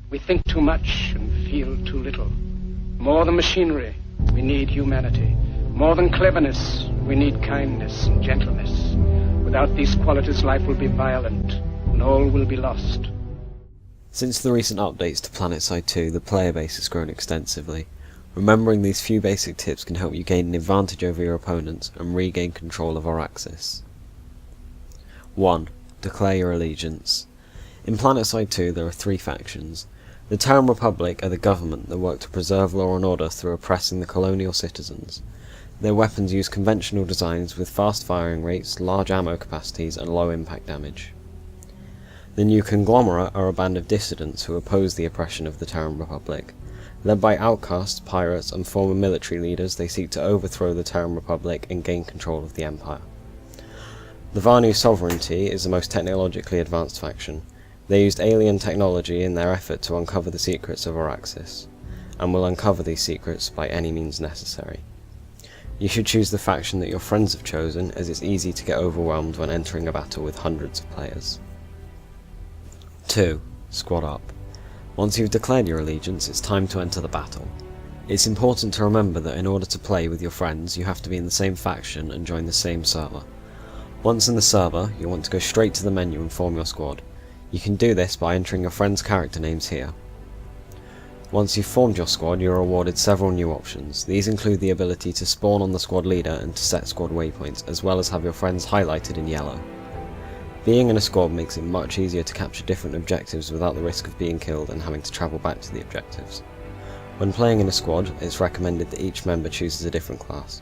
We think too much and feel too little. More than machinery, we need humanity. More than cleverness, we need kindness and gentleness. Without these qualities, life will be violent, and all will be lost. Since the recent updates to Planetside 2, the player base has grown extensively. Remembering these few basic tips can help you gain an advantage over your opponents and regain control of our axis. 1. Declare your allegiance. In Planetside 2 there are 3 factions. The Terran Republic are the government that work to preserve law and order through oppressing the colonial citizens. Their weapons use conventional designs with fast firing rates, large ammo capacities and low impact damage. The New Conglomerate are a band of dissidents who oppose the oppression of the Terran Republic. Led by outcasts, pirates, and former military leaders, they seek to overthrow the Terran Republic and gain control of the Empire. The Vanu Sovereignty is the most technologically advanced faction. They used alien technology in their effort to uncover the secrets of our axis, and will uncover these secrets by any means necessary. You should choose the faction that your friends have chosen, as it's easy to get overwhelmed when entering a battle with hundreds of players. 2. Squad up. Once you've declared your allegiance, it's time to enter the battle. It's important to remember that in order to play with your friends, you have to be in the same faction and join the same server. Once in the server, you'll want to go straight to the menu and form your squad. You can do this by entering your friends' character names here. Once you've formed your squad, you're awarded several new options. These include the ability to spawn on the squad leader and to set squad waypoints, as well as have your friends highlighted in yellow. Being in a squad makes it much easier to capture different objectives without the risk of being killed and having to travel back to the objectives. When playing in a squad, it's recommended that each member chooses a different class.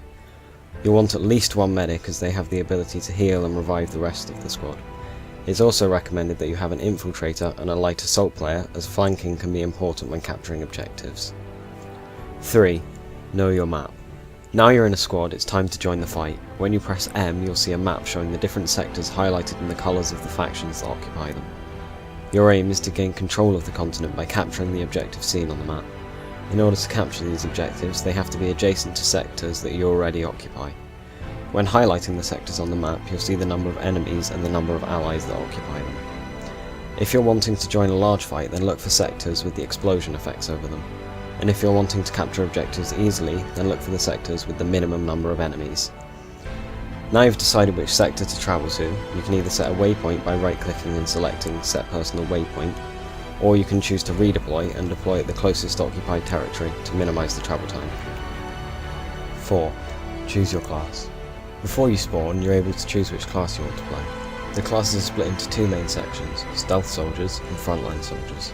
You'll want at least one medic, as they have the ability to heal and revive the rest of the squad. It's also recommended that you have an infiltrator and a light assault player, as flanking can be important when capturing objectives. 3. Know your map. Now you're in a squad, it's time to join the fight. When you press M, you'll see a map showing the different sectors highlighted in the colours of the factions that occupy them. Your aim is to gain control of the continent by capturing the objectives seen on the map. In order to capture these objectives, they have to be adjacent to sectors that you already occupy. When highlighting the sectors on the map, you'll see the number of enemies and the number of allies that occupy them. If you're wanting to join a large fight, then look for sectors with the explosion effects over them. And if you're wanting to capture objectives easily, then look for the sectors with the minimum number of enemies. Now you've decided which sector to travel to, you can either set a waypoint by right-clicking and selecting Set Personal Waypoint, or you can choose to redeploy and deploy at the closest occupied territory to minimise the travel time. 4. Choose your class. Before you spawn, you're able to choose which class you want to play. The classes are split into 2 main sections, Stealth Soldiers and Frontline Soldiers.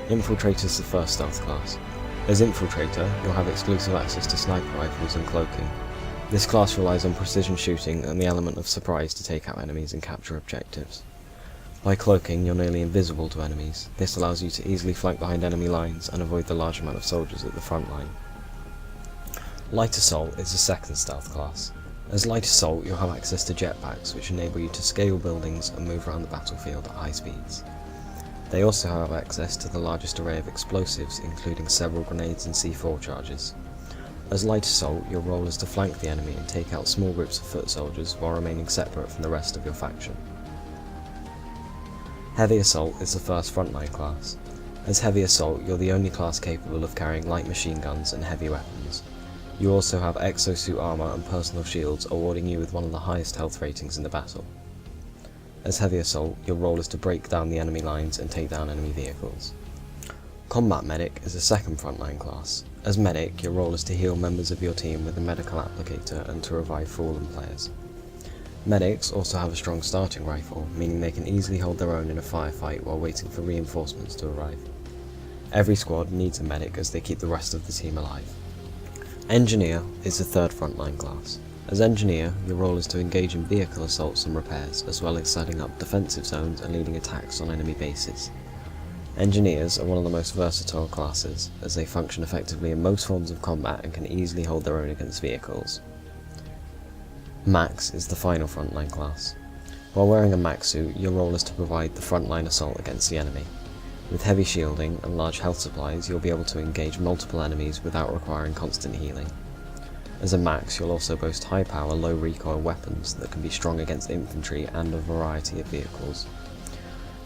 Infiltrator is the first stealth class. As Infiltrator, you'll have exclusive access to sniper rifles and cloaking. This class relies on precision shooting and the element of surprise to take out enemies and capture objectives. By cloaking, you're nearly invisible to enemies. This allows you to easily flank behind enemy lines and avoid the large amount of soldiers at the front line. Light Assault is the second stealth class. As Light Assault, you'll have access to jetpacks, which enable you to scale buildings and move around the battlefield at high speeds. They also have access to the largest array of explosives, including several grenades and C4 charges. As Light Assault, your role is to flank the enemy and take out small groups of foot soldiers while remaining separate from the rest of your faction. Heavy Assault is the first frontline class. As Heavy Assault, you're the only class capable of carrying light machine guns and heavy weapons. You also have exosuit armor and personal shields, awarding you with one of the highest health ratings in the battle. As Heavy Assault, your role is to break down the enemy lines and take down enemy vehicles. Combat Medic is a second frontline class. As Medic, your role is to heal members of your team with a medical applicator and to revive fallen players. Medics also have a strong starting rifle, meaning they can easily hold their own in a firefight while waiting for reinforcements to arrive. Every squad needs a medic as they keep the rest of the team alive. Engineer is the third frontline class. As Engineer, your role is to engage in vehicle assaults and repairs, as well as setting up defensive zones and leading attacks on enemy bases. Engineers are one of the most versatile classes, as they function effectively in most forms of combat and can easily hold their own against vehicles. Max is the final frontline class. While wearing a max suit, your role is to provide the frontline assault against the enemy. With heavy shielding and large health supplies, you'll be able to engage multiple enemies without requiring constant healing. As a max, you'll also boast high-power, low-recoil weapons that can be strong against infantry and a variety of vehicles.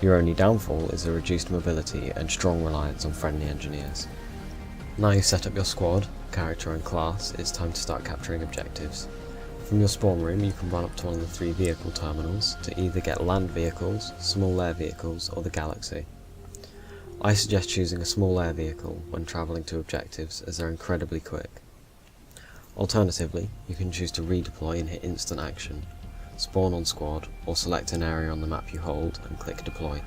Your only downfall is a reduced mobility and strong reliance on friendly engineers. Now you've set up your squad, character and class, it's time to start capturing objectives. From your spawn room you can run up to one of the 3 vehicle terminals to either get land vehicles, small air vehicles or the galaxy. I suggest choosing a small air vehicle when travelling to objectives as they're incredibly quick. Alternatively, you can choose to redeploy and hit instant action, spawn on squad, or select an area on the map you hold and click deploy.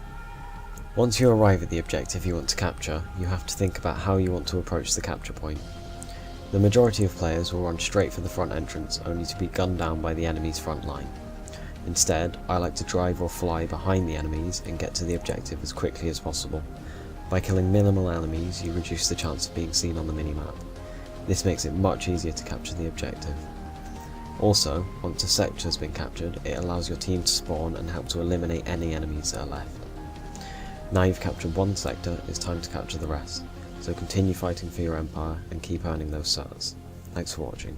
Once you arrive at the objective you want to capture, you have to think about how you want to approach the capture point. The majority of players will run straight for the front entrance only to be gunned down by the enemy's front line. Instead, I like to drive or fly behind the enemies and get to the objective as quickly as possible. By killing minimal enemies, you reduce the chance of being seen on the minimap. This makes it much easier to capture the objective. Also, once a sector has been captured, it allows your team to spawn and help to eliminate any enemies that are left. Now you've captured one sector, it's time to capture the rest, so continue fighting for your empire and keep earning those certs. Thanks for watching.